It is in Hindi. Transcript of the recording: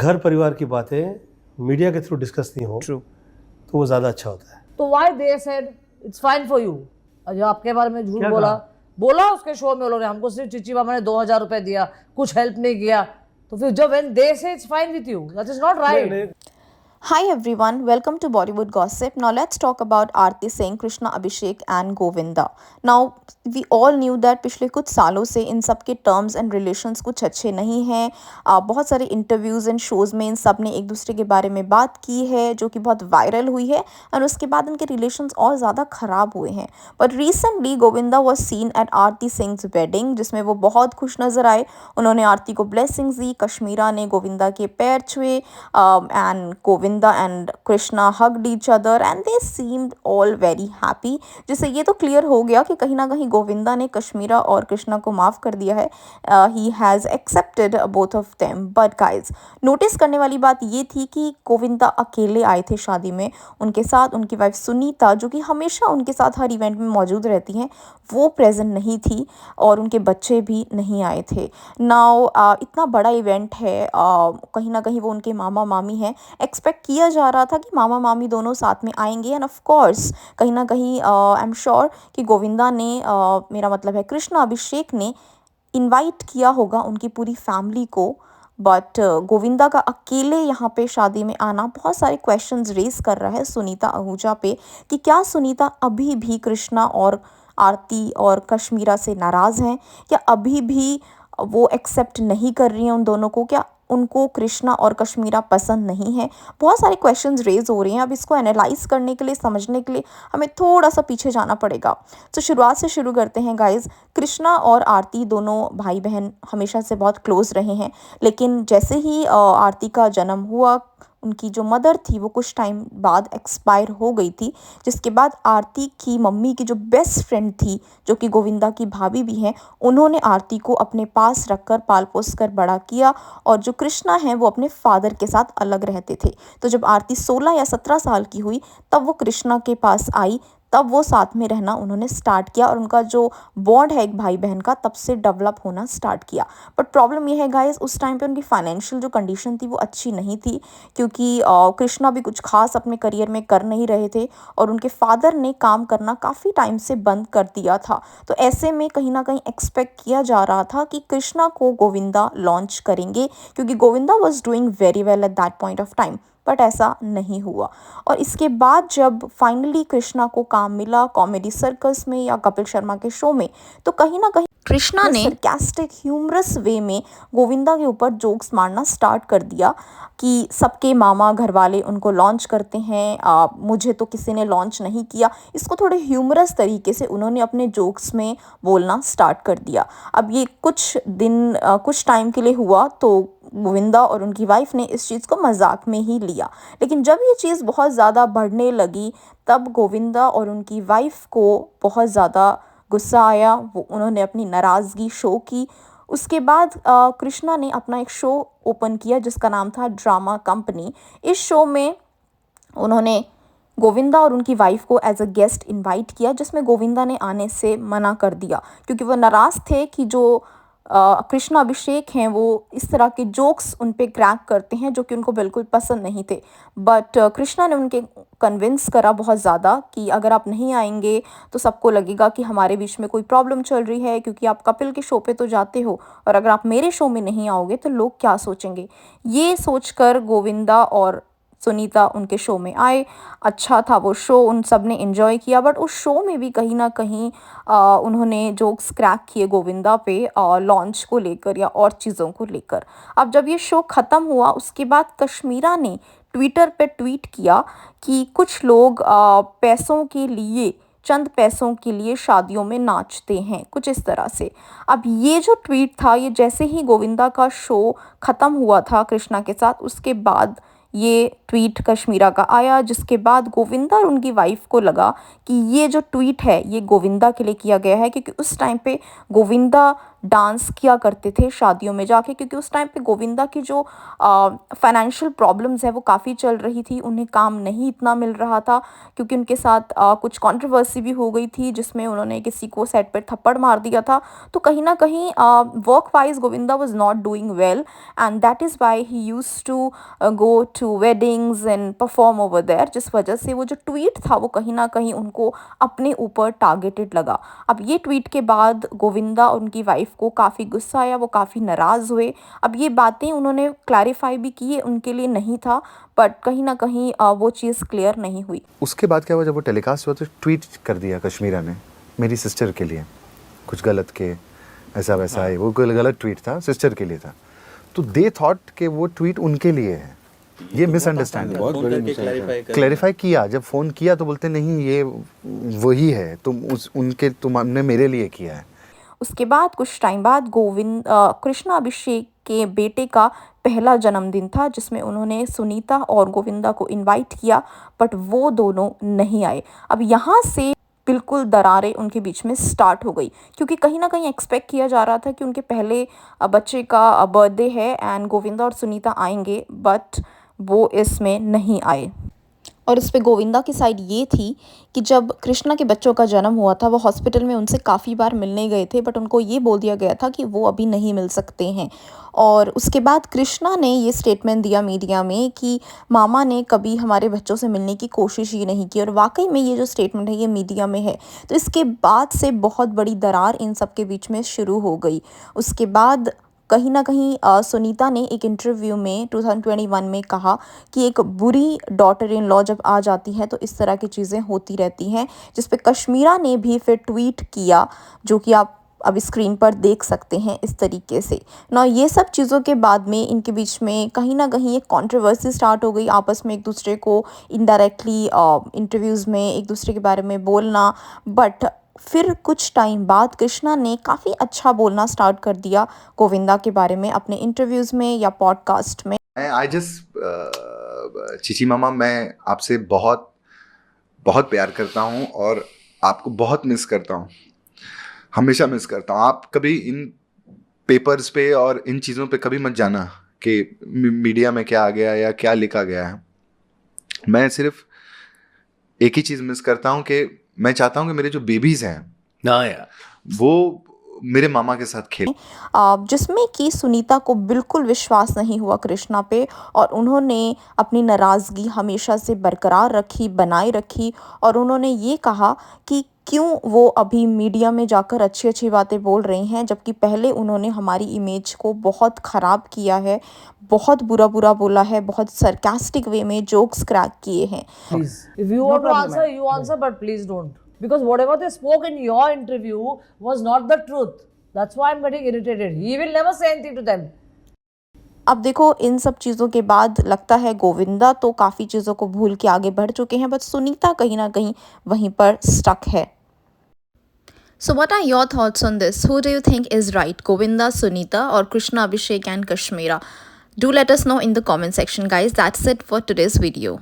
घर परिवार की बातें मीडिया के थ्रू डिस्कस नहीं हो ट्रू तो वो ज़्यादा अच्छा होता है। तो why they said it's fine for you, जो आपके बारे में झूठ क्या बोला कहा? बोला उसके शो में उन्होंने, हमको सिर्फ चिची मामा ने 2000 रुपए दिया, कुछ हेल्प नहीं किया, तो फिर जब व्हेन दे से it's fine with you, that is not right. Hi everyone, welcome to Bollywood Gossip. Now let's talk about Aarti Singh, Krishna Abhishek and Govinda. Now we all knew that पिछले कुछ सालों से इन सब के टर्म्स एंड रिलेशंस कुछ अच्छे नहीं हैं। बहुत सारे इंटरव्यूज़ एंड शोज़ में इन सब ने एक दूसरे के बारे में बात की है जो कि बहुत वायरल हुई है और उसके बाद इनके रिलेशंस और ज़्यादा ख़राब हुए हैं। But recently Govinda was seen at Aarti Singh's wedding जिसमें वो बहुत खुश नज़र आए। उन्होंने आरती को ब्लेसिंग्स दी, कश्मीरा ने गोविंदा के पैर छुए and Govinda and Krishna hugged each other and they seemed all very happy, जिससे ये तो क्लियर हो गया कि कहीं ना कहीं गोविंदा ने कश्मीरा और कृष्णा को माफ़ कर दिया है। He has accepted both of them. But guys, notice करने वाली बात ये थी कि गोविंदा अकेले आए थे शादी में। उनके साथ उनकी वाइफ सुनीता, जो कि हमेशा उनके साथ हर इवेंट में मौजूद रहती हैं, वो प्रेजेंट नहीं थी और उनके बच्चे भी नहीं आए थे। नाउ इतना बड़ा इवेंट है, कहीं ना कहीं वो उनके मामा मामी हैं। एक्सपेक्ट किया जा रहा था कि मामा मामी दोनों साथ में आएंगे एंड ऑफ कोर्स कहीं ना कहीं आई एम श्योर कि गोविंदा ने मेरा मतलब है कृष्णा अभिषेक ने इनवाइट किया होगा उनकी पूरी फैमिली को। बट गोविंदा का अकेले यहाँ पे शादी में आना बहुत सारे क्वेश्चंस रेज कर रहा है सुनीता आहूजा पे कि क्या सुनीता अभी भी कृष्णा और आरती और कश्मीरा से नाराज़ हैं, क्या अभी भी वो एक्सेप्ट नहीं कर रही हैं उन दोनों को, क्या उनको कृष्णा और कश्मीरा पसंद नहीं है। बहुत सारे क्वेश्चंस रेज हो रहे हैं। अब इसको एनालाइज करने के लिए, समझने के लिए हमें थोड़ा सा पीछे जाना पड़ेगा। तो शुरुआत से शुरू करते हैं गाइज। कृष्णा और आरती दोनों भाई बहन हमेशा से बहुत क्लोज रहे हैं, लेकिन जैसे ही आरती का जन्म हुआ, उनकी जो मदर थी वो कुछ टाइम बाद एक्सपायर हो गई थी, जिसके बाद आरती की मम्मी की जो बेस्ट फ्रेंड थी, जो कि गोविंदा की भाभी भी हैं, उन्होंने आरती को अपने पास रखकर पाल पोस कर बड़ा किया। और जो कृष्णा हैं वो अपने फादर के साथ अलग रहते थे। तो जब आरती 16 या 17 साल की हुई तब वो कृष्णा के पास आई, तब वो साथ में रहना उन्होंने स्टार्ट किया और उनका जो बॉन्ड है एक भाई बहन का तब से डेवलप होना स्टार्ट किया। बट प्रॉब्लम ये है गाइस, उस टाइम पे उनकी फाइनेंशियल जो कंडीशन थी वो अच्छी नहीं थी, क्योंकि कृष्णा भी कुछ खास अपने करियर में कर नहीं रहे थे और उनके फादर ने काम करना काफ़ी टाइम से बंद कर दिया था। तो ऐसे में कहीं ना कहीं एक्सपेक्ट किया जा रहा था कि कृष्णा को गोविंदा लॉन्च करेंगे, क्योंकि Govinda was doing very well at that point of time. But ऐसा नहीं हुआ। और इसके बाद जब फाइनली कृष्णा को काम मिला कॉमेडी सर्कस में या कपिल शर्मा के शो में, तो कहीं ना कहीं कृष्णा ने सरकास्टिक ह्यूमरस वे में गोविंदा के ऊपर जोक्स मारना स्टार्ट कर दिया कि सबके मामा घर वाले उनको लॉन्च करते हैं, मुझे तो किसी ने लॉन्च नहीं किया। इसको थोड़े ह्यूमरस तरीके से उन्होंने अपने जोक्स में बोलना स्टार्ट कर दिया। अब ये कुछ दिन कुछ टाइम के लिए हुआ तो गोविंदा और उनकी वाइफ ने इस चीज़ को मजाक में ही लिया, लेकिन जब ये चीज़ बहुत ज़्यादा बढ़ने लगी तब गोविंदा और उनकी वाइफ को बहुत ज़्यादा गुस्सा आया। वो उन्होंने अपनी नाराज़गी शो की। उसके बाद कृष्णा ने अपना एक शो ओपन किया जिसका नाम था ड्रामा कंपनी। इस शो में उन्होंने गोविंदा और उनकी वाइफ को एज अ गेस्ट इनवाइट किया, जिसमें गोविंदा ने आने से मना कर दिया क्योंकि वो नाराज़ थे कि जो कृष्णा अभिषेक हैं वो इस तरह के जोक्स उन पे क्रैक करते हैं जो कि उनको बिल्कुल पसंद नहीं थे। बट कृष्णा ने उनके कन्विंस करा बहुत ज़्यादा कि अगर आप नहीं आएंगे तो सबको लगेगा कि हमारे बीच में कोई प्रॉब्लम चल रही है, क्योंकि आप कपिल के शो पे तो जाते हो और अगर आप मेरे शो में नहीं आओगे तो लोग क्या सोचेंगे। ये सोचकर गोविंदा और सुनीता उनके शो में आए। अच्छा था वो शो, उन सब ने एंजॉय किया। बट उस शो में भी कहीं ना कहीं उन्होंने जोक्स क्रैक किए गोविंदा पे लॉन्च को लेकर या और चीज़ों को लेकर। अब जब ये शो ख़त्म हुआ उसके बाद कश्मीरा ने ट्विटर पे ट्वीट किया कि कुछ लोग पैसों के लिए, चंद पैसों के लिए शादियों में नाचते हैं, कुछ इस तरह से। अब ये जो ट्वीट था, ये जैसे ही गोविंदा का शो ख़त्म हुआ था कृष्णा के साथ, उसके बाद ये ट्वीट कश्मीरा का आया, जिसके बाद गोविंदा और उनकी वाइफ को लगा कि ये जो ट्वीट है ये गोविंदा के लिए किया गया है, क्योंकि उस टाइम पे गोविंदा डांस किया करते थे शादियों में जाके, क्योंकि उस टाइम पे गोविंदा की जो फाइनेंशियल प्रॉब्लम्स है वो काफ़ी चल रही थी, उन्हें काम नहीं इतना मिल रहा था, क्योंकि उनके साथ कुछ कंट्रोवर्सी भी हो गई थी जिसमें उन्होंने किसी को सेट पर थप्पड़ मार दिया था। तो कहीं ना कहीं work wise Govinda was not doing well, and that is why he used to go to weddings and perform over there, जिस वजह से वो जो ट्वीट था वो कहीं ना कहीं उनको अपने ऊपर टारगेटेड लगा। अब ये ट्वीट के बाद गोविंदा और उनकी वाइफ को काफ़ी गुस्सा आया, वो काफ़ी नाराज़ हुए। अब ये बातें उन्होंने क्लैरिफाई भी की, ये उनके लिए नहीं था, बट कहीं ना कहीं वो चीज़ क्लियर नहीं हुई। उसके बाद क्या हुआ, जब वो टेलीकास्ट हुआ तो ट्वीट कर दिया कश्मीरा ने मेरी सिस्टर के लिए कुछ गलत के, ऐसा वैसा है, वो गलत ट्वीट था, सिस्टर के लिए था। तो दे थॉट कि वो ट्वीट उनके लिए है, ये मिसअंडरस्टैंडिंग। क्लैरिफाई किया, जब फ़ोन किया तो बोलते नहीं ये वही है, तुमने मेरे लिए किया है। उसके बाद कुछ टाइम बाद कृष्णा अभिषेक के बेटे का पहला जन्मदिन था, जिसमें उन्होंने सुनीता और गोविंदा को इनवाइट किया, बट वो दोनों नहीं आए। अब यहाँ से बिल्कुल दरारें उनके बीच में स्टार्ट हो गई, क्योंकि कहीं ना कहीं एक्सपेक्ट किया जा रहा था कि उनके पहले बच्चे का बर्थडे है एंड गोविंदा और सुनीता आएंगे, बट वो इसमें नहीं आए। और इस पे गोविंदा की साइड ये थी कि जब कृष्णा के बच्चों का जन्म हुआ था, वो हॉस्पिटल में उनसे काफ़ी बार मिलने गए थे, बट उनको ये बोल दिया गया था कि वो अभी नहीं मिल सकते हैं। और उसके बाद कृष्णा ने ये स्टेटमेंट दिया मीडिया में कि मामा ने कभी हमारे बच्चों से मिलने की कोशिश ही नहीं की, और वाकई में ये जो स्टेटमेंट है ये मीडिया में है। तो इसके बाद से बहुत बड़ी दरार इन सब के बीच में शुरू हो गई। उसके बाद कहीं ना कहीं सुनीता ने एक इंटरव्यू में 2021 में कहा कि एक बुरी डॉटर इन लॉ जब आ जाती है तो इस तरह की चीज़ें होती रहती हैं, जिस पे कश्मीरा ने भी फिर ट्वीट किया, जो कि आप अभी स्क्रीन पर देख सकते हैं इस तरीके से ना। ये सब चीज़ों के बाद में इनके बीच में कहीं ना कहीं एक कंट्रोवर्सी स्टार्ट हो गई, आपस में एक दूसरे को इनडायरेक्टली इंटरव्यूज़ में एक दूसरे के बारे में बोलना। बट फिर कुछ टाइम बाद कृष्णा ने काफ़ी अच्छा बोलना स्टार्ट कर दिया गोविंदा के बारे में अपने इंटरव्यूज़ में या पॉडकास्ट में। आई जस्ट चीची मामा, मैं आपसे बहुत बहुत प्यार करता हूँ और आपको बहुत मिस करता हूँ, हमेशा मिस करता हूँ। आप कभी इन पेपर्स पे और इन चीज़ों पे कभी मत जाना कि मीडिया में क्या आ गया या क्या लिखा गया है। मैं सिर्फ एक ही चीज़ मिस करता हूँ कि मैं चाहता हूँ कि मेरे जो बेबीज़ हैं वो मेरे मामा के साथ खेल, जिसमें कि सुनीता को बिल्कुल विश्वास नहीं हुआ कृष्णा पे, और उन्होंने अपनी नाराज़गी हमेशा से बरकरार रखी, बनाए रखी, और उन्होंने ये कहा कि क्यों वो अभी मीडिया में जाकर अच्छी अच्छी बातें बोल रही हैं, जबकि पहले उन्होंने हमारी इमेज को बहुत ख़राब किया है, बहुत बुरा बुरा बोला है, बहुत सरकास्टिक वे में जोक्स क्रैक किए हैं। Please, if you want to answer, you answer, but please don't. Because whatever they spoke in your interview was not the truth. That's why I'm getting irritated. He will never say anything to them. अब देखो, इन सब चीज़ों के बाद लगता है गोविंदा तो काफ़ी चीज़ों को भूल के आगे बढ़ चुके हैं, बट सुनीता कहीं ना कहीं वहीं पर स्टक है। So what are your thoughts on this? Who do you think is right, Govinda, Sunita, or Krishna Abhishek and Kashmira? Do let us know in the comment section, guys. That's it for today's video.